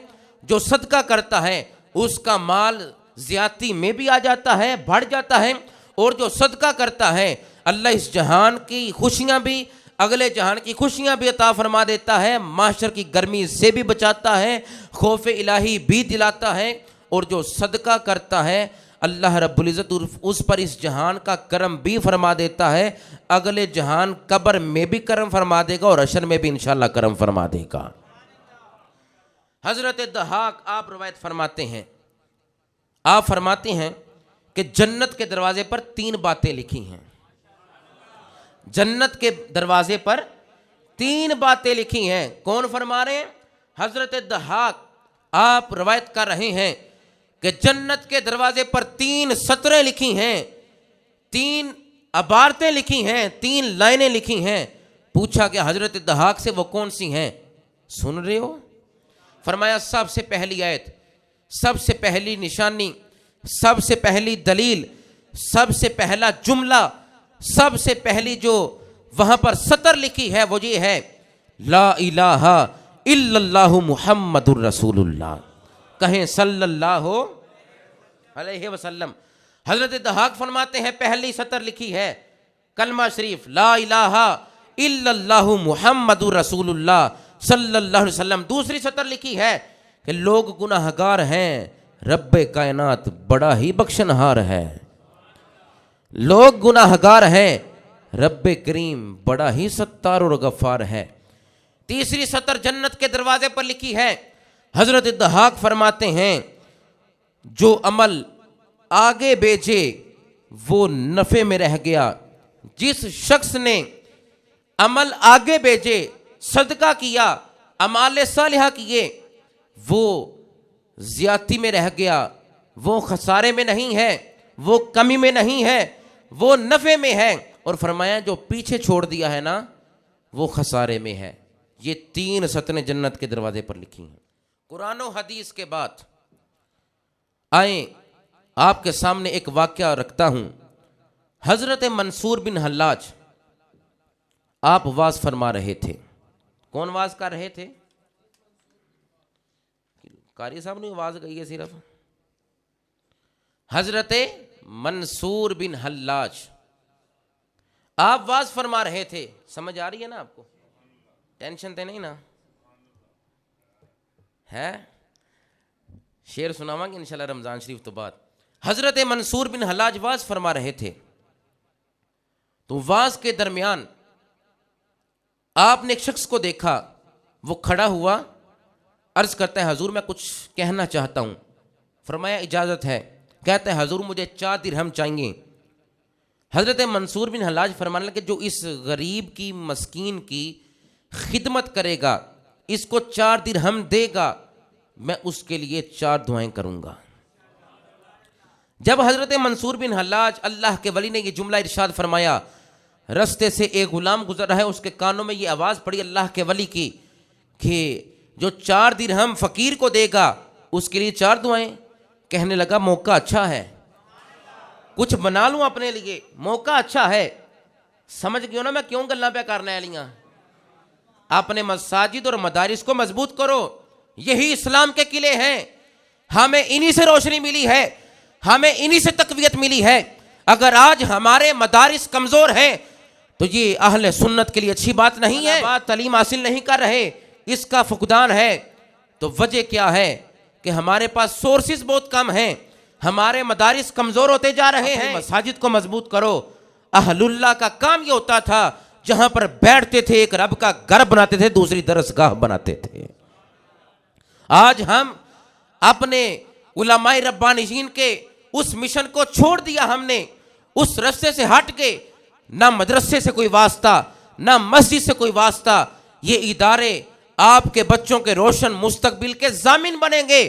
جو صدقہ کرتا ہے اس کا مال زیادتی میں بھی آ جاتا ہے، بڑھ جاتا ہے، اور جو صدقہ کرتا ہے اللہ اس جہان کی خوشیاں بھی، اگلے جہان کی خوشیاں بھی عطا فرما دیتا ہے، معاشر کی گرمی سے بھی بچاتا ہے، خوف الہی بھی دلاتا ہے، اور جو صدقہ کرتا ہے اللہ رب العزت اس پر اس جہان کا کرم بھی فرما دیتا ہے، اگلے جہان قبر میں بھی کرم فرما دے گا اور حشر میں بھی انشاءاللہ کرم فرما دے گا۔ حضرت ضحاک آپ روایت فرماتے ہیں، آپ فرماتے ہیں کہ جنت کے دروازے پر 3 باتیں لکھی ہیں، جنت کے دروازے پر 3 باتیں لکھی ہیں۔ کون فرما رہے ہیں؟ حضرت ضحاک آپ روایت کر رہے ہیں کہ جنت کے دروازے پر 3 سطریں لکھی ہیں، 3 عبارتیں لکھی ہیں، 3 لائنیں لکھی ہیں۔ پوچھا کہ حضرت ضحاک سے وہ کون سی ہیں؟ سن رہے ہو؟ فرمایا سب سے پہلی آیت، سب سے پہلی نشانی، سب سے پہلی دلیل، سب سے پہلا جملہ، سب سے پہلی جو وہاں پر سطر لکھی ہے وہ یہ ہے، لا الہ الا اللہ محمد الرسول اللہ، کہیں صلی اللہ علیہ وسلم۔ حضرت ضحاک فرماتے ہیں پہلی سطر لکھی ہے کلمہ شریف لا الہ الا اللہ محمد الرسول اللہ صلی اللہ علیہ وسلم۔ دوسری سطر لکھی ہے کہ لوگ گناہگار ہیں، رب کائنات بڑا ہی بخشنہار ہے، لوگ گناہگار ہیں، رب کریم بڑا ہی ستار اور غفار ہے۔ تیسری سطر جنت کے دروازے پر لکھی ہے، حضرت ضحاک فرماتے ہیں جو عمل آگے بھیجے وہ نفع میں رہ گیا، جس شخص نے عمل آگے بھیجے، صدقہ کیا، اعمال صالحہ کیے، وہ زیادتی میں رہ گیا، وہ خسارے میں نہیں ہے، وہ کمی میں نہیں ہے، وہ نفع میں ہے۔ اور فرمایا جو پیچھے چھوڑ دیا ہے نا وہ خسارے میں ہے۔ یہ 3 سطریں جنت کے دروازے پر لکھی ہیں۔ قرآن و حدیث کے بعد آئیں آپ کے سامنے ایک واقعہ رکھتا ہوں۔ حضرت منصور بن حلاج آپ واز فرما رہے تھے۔ کون واز کر رہے تھے؟ قاری صاحب نے آواز گئی ہے صرف۔ حضرت منصور بن حلاج آپ واز فرما رہے تھے۔ سمجھ آ رہی ہے نا آپ کو؟ ٹینشن تے نہیں نا ہے؟ شعر سناواں گے انشاءاللہ رمضان شریف تو بعد۔ حضرت منصور بن حلاج واز فرما رہے تھے، تو واز کے درمیان آپ نے ایک شخص کو دیکھا، وہ کھڑا ہوا، عرض کرتا ہے حضور میں کچھ کہنا چاہتا ہوں۔ فرمایا اجازت ہے۔ کہتا ہے حضور مجھے 4 درہم چاہیے۔ حضرت منصور بن حلاج فرمانے لگے جو اس غریب کی مسکین کی خدمت کرے گا، اس کو 4 درہم دے گا، میں اس کے لیے 4 دعائیں کروں گا۔ جب حضرت منصور بن حلاج اللہ کے ولی نے یہ جملہ ارشاد فرمایا، رستے سے ایک غلام گزر رہا ہے، اس کے کانوں میں یہ آواز پڑی اللہ کے ولی کی کہ جو 4 درہم فقیر کو دے گا اس کے لیے 4 دعائیں۔ کہنے لگا موقع اچھا ہے، کچھ بنا لوں اپنے لیے، موقع اچھا ہے۔ سمجھ گئے نا میں کیوں گلاں پہ کرنے والیاں؟ اپنے مساجد اور مدارس کو مضبوط کرو، یہی اسلام کے قلعے ہیں، ہمیں انہی سے روشنی ملی ہے، ہمیں انہی سے تقویت ملی ہے۔ اگر آج ہمارے مدارس کمزور ہیں تو یہ اہل سنت کے لیے اچھی بات نہیں ہے۔ بات تعلیم حاصل نہیں کر رہے، اس کا فقدان ہے۔ تو وجہ کیا ہے کہ ہمارے پاس سورسز بہت کم ہیں، ہمارے مدارس کمزور ہوتے جا رہے ہیں۔ مساجد کو مضبوط کرو۔ اہل اللہ کا کام یہ ہوتا تھا جہاں پر بیٹھتے تھے ایک رب کا گھر بناتے تھے، دوسری درسگاہ بناتے تھے۔ آج ہم اپنے علماء ربانیین کے اس مشن کو چھوڑ دیا، ہم نے اس رستے سے ہٹ کے، نہ مدرسے سے کوئی واسطہ، نہ مسجد سے کوئی واسطہ۔ یہ ادارے آپ کے بچوں کے روشن مستقبل کے ضامن بنیں گے،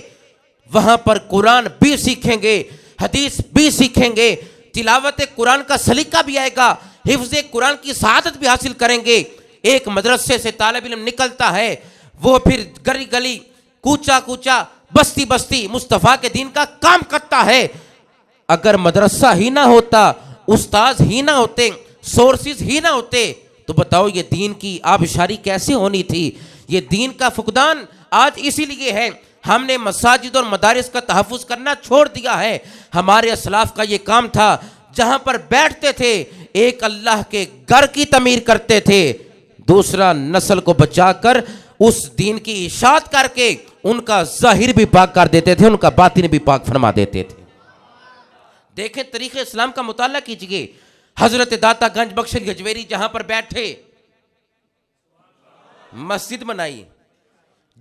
وہاں پر قرآن بھی سیکھیں گے، حدیث بھی سیکھیں گے، تلاوت قرآن کا سلیقہ بھی آئے گا، حفظ قرآن کی سعادت بھی حاصل کریں گے۔ ایک مدرسے سے طالب علم نکلتا ہے، وہ پھر گلی گلی، کوچا کوچا، بستی بستی مصطفیٰ کے دین کا کام کرتا ہے۔ اگر مدرسہ ہی نہ ہوتا، استاذ ہی نہ ہوتے، سورسز ہی نہ ہوتے، تو بتاؤ یہ دین کی آبشاری کیسے ہونی تھی؟ یہ دین کا فقدان آج اسی لیے ہے، ہم نے مساجد اور مدارس کا تحفظ کرنا چھوڑ دیا ہے۔ ہمارے اسلاف کا یہ کام تھا، جہاں پر بیٹھتے تھے ایک اللہ کے گھر کی تعمیر کرتے تھے، دوسرا نسل کو بچا کر اس دین کی اشاعت کر کے ان کا ظاہر بھی پاک کر دیتے تھے، ان کا باطن بھی پاک فرما دیتے تھے۔ دیکھیں طریقہ اسلام کا مطالعہ کیجئے. حضرت داتا گنج بخش گجویری جہاں پر بیٹھے مسجد بنائی,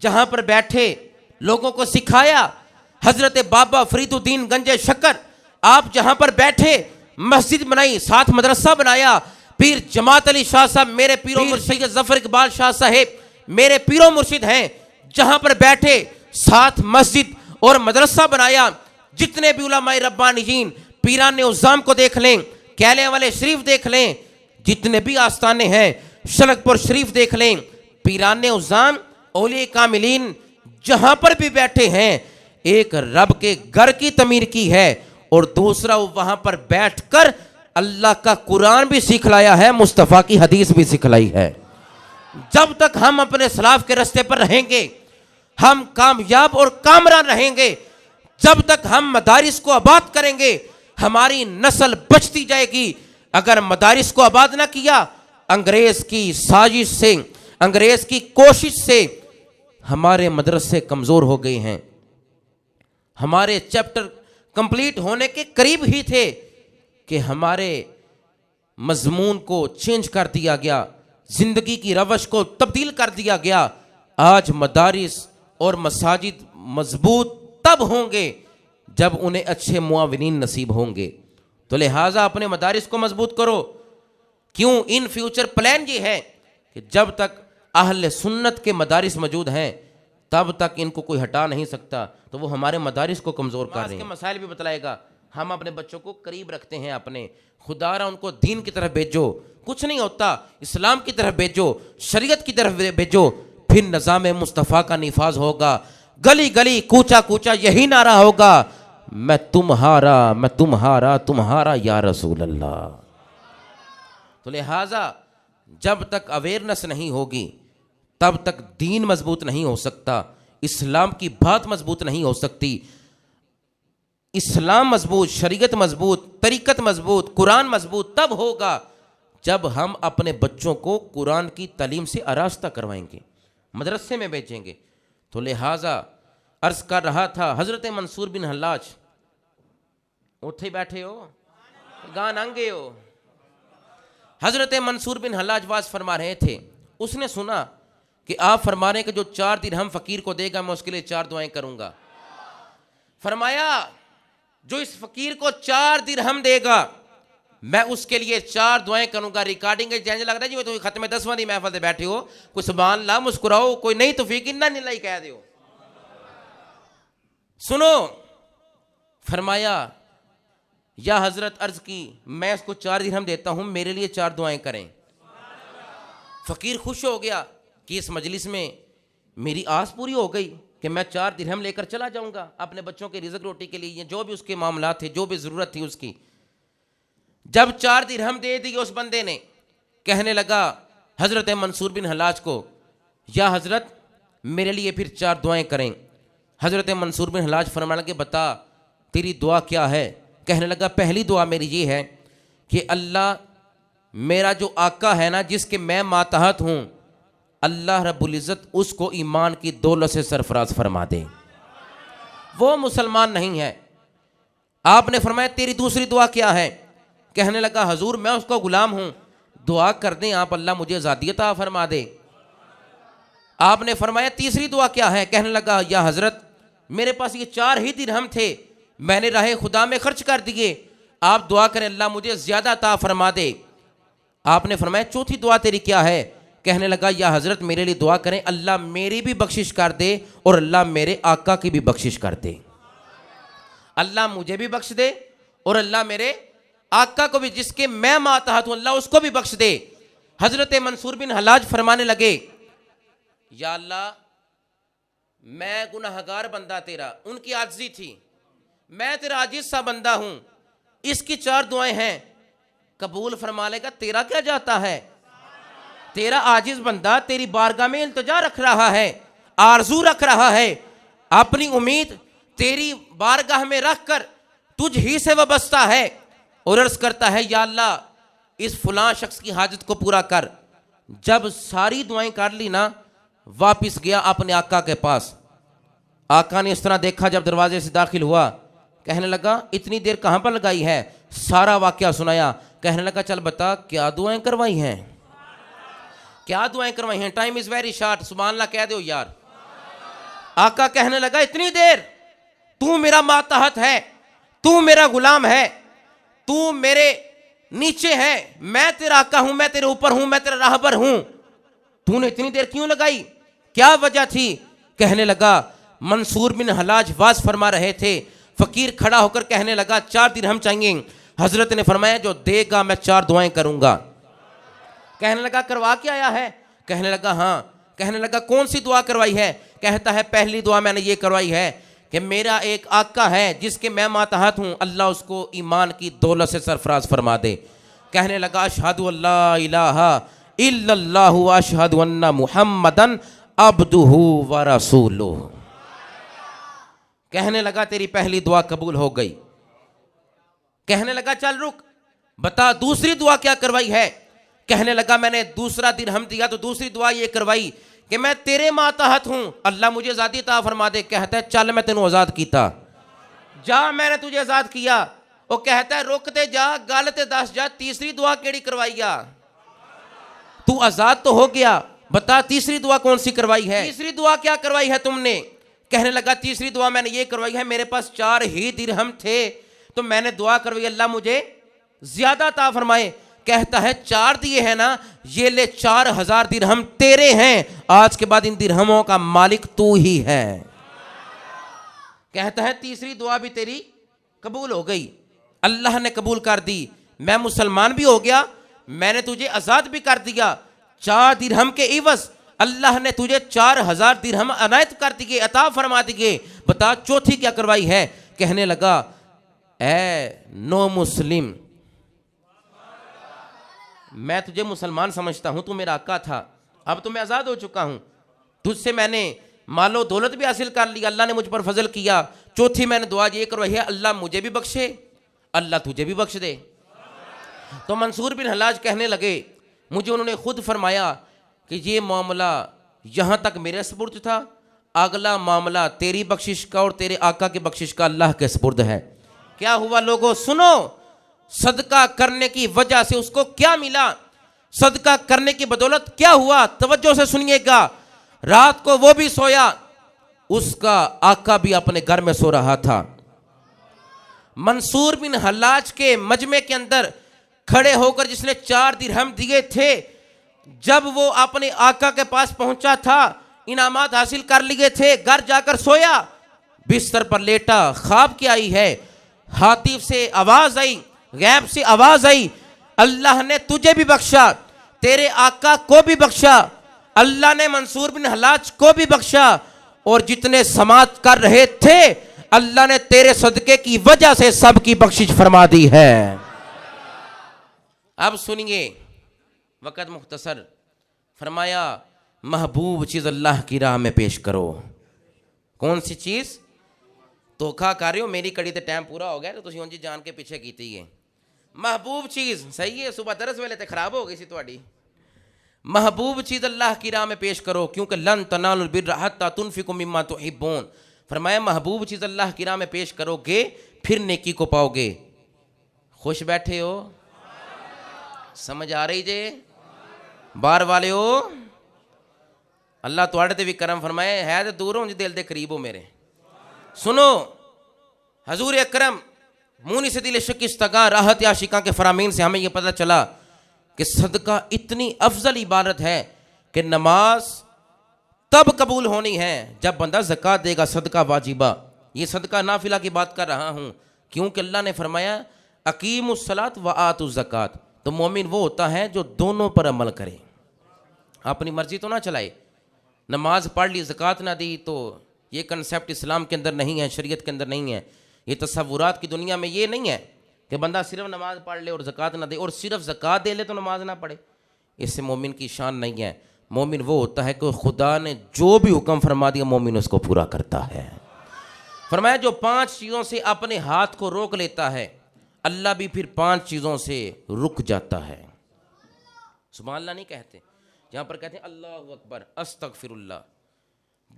جہاں پر بیٹھے لوگوں کو سکھایا. حضرت بابا فرید الدین گنج شکر آپ جہاں پر بیٹھے مسجد بنائی, ساتھ مدرسہ بنایا. پیر جماعت علی شاہ صاحب میرے پیر و مرشد سید ظفر اقبال شاہ صاحب میرے پیر و مرشد ہیں, جہاں پر بیٹھے ساتھ مسجد اور مدرسہ بنایا. جتنے بھی علماء ربانیین پیران عظام کو دیکھ لیں, کیلے والے شریف دیکھ لیں, جتنے بھی آستانے ہیں شلک پور شریف دیکھ لیں, پیران عظام اولیاء کاملین جہاں پر بھی بیٹھے ہیں ایک رب کے گھر کی تعمیر کی ہے, اور دوسرا وہاں پر بیٹھ کر اللہ کا قرآن بھی سکھلایا ہے, مصطفیٰ کی حدیث بھی سکھلائی ہے. جب تک ہم اپنے سلاف کے راستے پر رہیں گے ہم کامیاب اور کامران رہیں گے. جب تک ہم مدارس کو آباد کریں گے ہماری نسل بچتی جائے گی. اگر مدارس کو آباد نہ کیا, انگریز کی سازش سے, انگریز کی کوشش سے ہمارے مدرسے کمزور ہو گئے ہیں. ہمارے چیپٹر کمپلیٹ ہونے کے قریب ہی تھے کہ ہمارے مضمون کو چینج کر دیا گیا, زندگی کی روش کو تبدیل کر دیا گیا. آج مدارس اور مساجد مضبوط تب ہوں گے جب انہیں اچھے معاونین نصیب ہوں گے. تو لہٰذا اپنے مدارس کو مضبوط کرو. کیوں؟ ان فیوچر پلان یہ ہے کہ جب تک اہل سنت کے مدارس موجود ہیں تب تک ان کو کوئی ہٹا نہیں سکتا. تو وہ ہمارے مدارس کو کمزور کر رہے ہیں. مسائل بھی بتلائے گا. ہم اپنے بچوں کو قریب رکھتے ہیں اپنے, خدا را ان کو دین کی طرف بھیجو. کچھ نہیں ہوتا, اسلام کی طرف بھیجو, شریعت کی طرف بھیجو, پھر نظام مصطفیٰ کا نفاذ ہوگا. گلی گلی کوچا کوچا یہی نعرہ ہوگا, میں تمہارا میں تمہارا تمہارا یا رسول اللہ. تو لہٰذا جب تک اویئرنس نہیں ہوگی تب تک دین مضبوط نہیں ہو سکتا, اسلام کی بات مضبوط نہیں ہو سکتی. اسلام مضبوط, شریعت مضبوط, طریقت مضبوط, قرآن مضبوط تب ہوگا جب ہم اپنے بچوں کو قرآن کی تعلیم سے آراستہ کروائیں گے, مدرسے میں بھیجیں گے. تو لہٰذا عرض کر رہا تھا حضرت منصور بن حلاج, اٹھے بیٹھے ہو گان آنگے ہو. حضرت منصور بن حلاج واز فرما رہے تھے, اس نے سنا کہ آپ فرما رہے ہیں کہ جو 4 درہم فقیر کو دے گا میں اس کے لیے 4 دعائیں کروں گا. فرمایا جو اس فقیر کو 4 درہم دے گا میں اس کے لیے 4 دعائیں کروں گا. ریکارڈنگ جینج لگ رہا ہے جی تو ختم 10واں دی محفل سے بیٹھے ہو, کوئی سبحان اللہ مسکراؤ, کوئی نہیں توفیق انا نہیں کہہ دیو. سنو, فرمایا یا حضرت عرض کی میں اس کو 4 درہم دیتا ہوں, میرے لیے 4 دعائیں کریں. فقیر خوش ہو گیا کہ اس مجلس میں میری آس پوری ہو گئی کہ میں 4 درہم لے کر چلا جاؤں گا اپنے بچوں کے رزق روٹی کے لیے, جو بھی اس کے معاملات تھے, جو بھی ضرورت تھی اس کی. جب 4 درہم دے دی اس بندے نے, کہنے لگا حضرت منصور بن حلاج کو, یا حضرت میرے لیے پھر 4 دعائیں کریں. حضرت منصور بن حلاج فرمانے لگے بتا تیری دعا کیا ہے. کہنے لگا پہلی دعا میری یہ ہے کہ اللہ میرا جو آقا ہے نا جس کے میں ماتحت ہوں, اللہ رب العزت اس کو ایمان کی دولت سے سرفراز فرما دے. وہ مسلمان نہیں ہے. آپ نے فرمایا تیری دوسری دعا کیا ہے. کہنے لگا حضور میں اس کا غلام ہوں, دعا کر دیں آپ اللہ مجھے آزادی عطا فرما دے. آپ نے فرمایا تیسری دعا کیا ہے. کہنے لگا یا حضرت میرے پاس یہ 4 ہی درہم تھے, میں نے راہ خدا میں خرچ کر دیے, آپ دعا کریں اللہ مجھے زیادہ عطا فرما دے. آپ نے فرمایا چوتھی دعا تیری کیا ہے. کہنے لگا یا حضرت میرے لیے دعا کریں اللہ میری بھی بخشش کر دے اور اللہ میرے آقا کی بھی بخشش کر دے. اللہ مجھے بھی بخش دے اور اللہ میرے آقا کو بھی جس کے میں ماتحت ہوں اللہ اس کو بھی بخش دے. حضرت منصور بن حلاج فرمانے لگے یا اللہ میں گناہگار بندہ تیرا, ان کی عاجزی تھی, میں تیرا عاجز سا بندہ ہوں, اس کی 4 دعائیں ہیں قبول فرما لے گا, تیرا کیا جاتا ہے. تیرا عاجز بندہ تیری بارگاہ میں التجا رکھ رہا ہے, آرزو رکھ رہا ہے, اپنی امید تیری بارگاہ میں رکھ کر تجھ ہی سے وابستہ ہے, اور عرض کرتا ہے یا اللہ اس فلاں شخص کی حاجت کو پورا کر. جب ساری دعائیں کر لی نا واپس گیا اپنے آقا کے پاس. آقا نے اس طرح دیکھا جب دروازے سے داخل ہوا, کہنے لگا اتنی دیر کہاں پر لگائی ہے؟ سارا واقعہ سنایا. کہنے لگا چل بتا کیا دعائیں کروائی ہیں, کیا دعائیں کروائی ہیں؟ Time is very short. سبحان اللہ کہہ دو یار. آقا کہنے لگا اتنی دیر تو میرا ماتحت ہے, تو میرا غلام ہے, تو میرے نیچے ہے, میں تیرا آقا ہوں, میں تیرے اوپر ہوں, میں تیرا راہبر ہوں, تو نے اتنی دیر کیوں لگائی؟ کیا وجہ تھی؟ کہنے لگا منصور بن حلاج واز فرما رہے تھے. فقیر کھڑا ہو کر کہنے لگا 4 درہم چاہیے. حضرت نے فرمایا جو دے گا میں 4 دعائیں کروں گا. کہنے لگا کروا کے آیا ہے؟ کہنے لگا ہاں. کہنے لگا کون سی دعا کروائی ہے؟ کہتا ہے پہلی دعا میں نے یہ کروائی ہے کہ میرا ایک آقا ہے جس کے میں ماتحت ہوں, اللہ اس کو ایمان کی دولت سے سرفراز فرما دے. کہنے لگا اشہد ان لا الہ الا اللہ واشہد ان محمدن عبدہ ورسولہ. کہنے لگا تیری پہلی دعا قبول ہو گئی. کہنے لگا چل رک بتا دوسری دعا کیا کروائی ہے؟ کہنے لگا میں نے دوسرا درہم دیا تو دوسری دعا یہ کروائی کہ میں تیرے ماتحت ہوں, اللہ مجھے آزادی عطا فرما دے. کہتا ہے چل میں تینوں آزاد کیتا, جا میں نے تجھے آزاد کیا. وہ کہتا ہے رکتے جا گل تے دس جا تیسری دعا کیڑی کروائی آ؟ تو آزاد تو ہو گیا, بتا تیسری دعا کون سی کروائی ہے؟ تیسری دعا کیا کروائی ہے تم نے؟ کہنے لگا تیسری دعا میں نے یہ کروائی ہے, میرے پاس 4 ہی درہم تھے تو میں نے دعا کروائی اللہ مجھے زیادہ عطا فرمائے. کہتا ہے 4 دیے ہیں نا, یہ لے 4000 درہم تیرے ہیں, آج کے بعد ان درہموں کا مالک تو ہی ہے. کہتا ہے تیسری دعا بھی تیری قبول ہو گئی, اللہ نے قبول کر دی, میں مسلمان بھی ہو گیا, میں نے تجھے آزاد بھی کر دیا. 4 درہم کے عوض اللہ نے تجھے 4000 درہم عنایت کر دیے, عطا فرما دیے. بتا چوتھی کیا کروائی ہے؟ کہنے لگا اے نو مسلم, میں تجھے مسلمان سمجھتا ہوں, تو میرا آقا تھا, اب تو میں آزاد ہو چکا ہوں, تجھ سے میں نے مال و دولت بھی حاصل کر لی, اللہ نے مجھ پر فضل کیا. چوتھی میں نے دعا یہ کروائی ہے اللہ مجھے بھی بخشے, اللہ تجھے بھی بخش دے. تو منصور بن حلاج کہنے لگے مجھے انہوں نے خود فرمایا کہ یہ معاملہ یہاں تک میرے سپرد تھا, اگلا معاملہ تیری بخشش کا اور تیرے آقا کی بخشش کا اللہ کے سپرد ہے. کیا ہوا لوگوں سنو, صدقہ کرنے کی وجہ سے اس کو کیا ملا, صدقہ کرنے کی بدولت کیا ہوا, توجہ سے سنیے گا. رات کو وہ بھی سویا, اس کا آقا بھی اپنے گھر میں سو رہا تھا. منصور بن حلاج کے مجمع کے اندر کھڑے ہو کر جس نے 4 درہم دیے تھے, جب وہ اپنے آقا کے پاس پہنچا تھا, انعامات حاصل کر لیے تھے, گھر جا کر سویا, بستر پر لیٹا, خواب کیا آئی ہے, ہاتف سے آواز آئی, غیب سے آواز آئی, اللہ نے تجھے بھی بخشا, تیرے آقا کو بھی بخشا, اللہ نے منصور بن حلاج کو بھی بخشا, اور جتنے سماعت کر رہے تھے اللہ نے تیرے صدقے کی وجہ سے سب کی بخشش فرما دی ہے. اب سنیے, وقت مختصر. فرمایا محبوب چیز اللہ کی راہ میں پیش کرو. کون سی چیز؟ دھوکھا کر رہے ہو, میری کڑی تے ٹائم پورا ہو گیا تو تسی ہن جی جان کے پیچھے کیتی ہے. محبوب چیز صحیح ہے, صبح درس ویلے تے خراب ہو گئی سی تواڈی. محبوب چیز اللہ کی راہ میں پیش کرو, کیونکہ لن تنالوا البر حتی تنفقوا مما تحبون. فرمایا محبوب چیز اللہ کی راہ میں پیش کرو گے پھر نیکی کو پاؤ گے. خوش بیٹھے ہو؟ سمجھ آ رہی جے؟ باہر والے ہو؟ اللہ تواڈے تے بھی کرم فرمائے, ہے تے دور ہو جی دل دے قریب ہو میرے. سنو, حضور اکرم مونی سے دل شکستگاں راحت عاشقاں کے فرامین سے ہمیں یہ پتہ چلا کہ صدقہ اتنی افضل عبادت ہے کہ نماز تب قبول ہونی ہے جب بندہ زکوٰۃ دے گا, صدقہ واجبہ. یہ صدقہ نافلہ کی بات کر رہا ہوں کیونکہ اللہ نے فرمایا اقیموا الصلاۃ وآتوا الزکوٰۃ. تو مومن وہ ہوتا ہے جو دونوں پر عمل کرے, اپنی مرضی تو نہ چلائے. نماز پڑھ لی زکوٰۃ نہ دی تو یہ کنسیپٹ اسلام کے اندر نہیں ہے, شریعت کے اندر نہیں ہے. یہ تصورات کی دنیا میں یہ نہیں ہے کہ بندہ صرف نماز پڑھ لے اور زکوٰۃ نہ دے, اور صرف زکوٰۃ دے لے تو نماز نہ پڑھے. اس سے مومن کی شان نہیں ہے. مومن وہ ہوتا ہے کہ خدا نے جو بھی حکم فرما دیا مومن اس کو پورا کرتا ہے. فرمایا جو 5 چیزوں سے اپنے ہاتھ کو روک لیتا ہے اللہ بھی پھر 5 چیزوں سے رک جاتا ہے. سبحان اللہ نہیں کہتے, یہاں پر کہتے ہیں اللہ اکبر استغفر اللہ.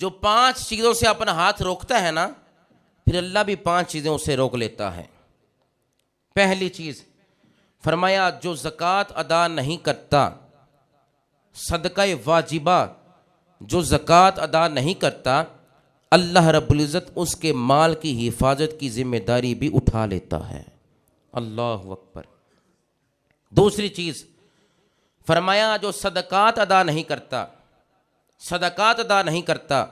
جو 5 چیزوں سے اپنا ہاتھ روکتا ہے نا, پھر اللہ بھی 5 چیزیں اسے روک لیتا ہے۔ پہلی چیز فرمایا جو زکوٰۃ ادا نہیں کرتا، صدقہ واجبہ جو زکوٰۃ ادا نہیں کرتا، اللہ رب العزت اس کے مال کی حفاظت کی ذمہ داری بھی اٹھا لیتا ہے۔ اللہ اکبر۔ دوسری چیز فرمایا جو صدقات ادا نہیں کرتا، صدقات ادا نہیں کرتا،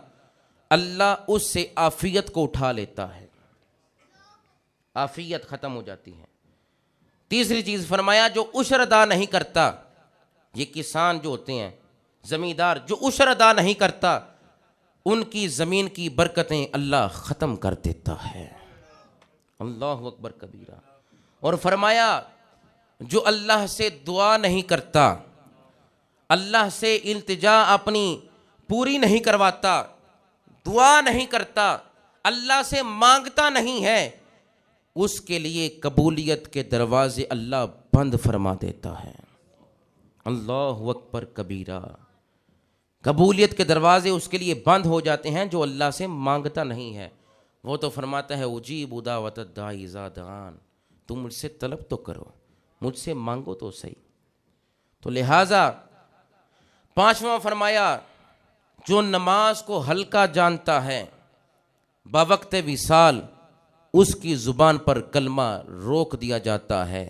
اللہ اس سے عافیت کو اٹھا لیتا ہے، عافیت ختم ہو جاتی ہے۔ تیسری چیز فرمایا جو عشر ادا نہیں کرتا، یہ کسان جو ہوتے ہیں، زمیندار جو عشر ادا نہیں کرتا، ان کی زمین کی برکتیں اللہ ختم کر دیتا ہے۔ اللہ اکبر کبیرہ۔ اور فرمایا جو اللہ سے دعا نہیں کرتا، اللہ سے التجا اپنی پوری نہیں کرواتا، دعا نہیں کرتا، اللہ سے مانگتا نہیں ہے، اس کے لیے قبولیت کے دروازے اللہ بند فرما دیتا ہے۔ اللہ اکبر کبیرہ۔ قبولیت کے دروازے اس کے لیے بند ہو جاتے ہیں جو اللہ سے مانگتا نہیں ہے۔ وہ تو فرماتا ہے اجیب دعوت الداعی اذا دعان، تم مجھ سے طلب تو کرو، مجھ سے مانگو تو صحیح۔ تو لہٰذا 5واں فرمایا جو نماز کو ہلکا جانتا ہے، بوقت وصال اس کی زبان پر کلمہ روک دیا جاتا ہے۔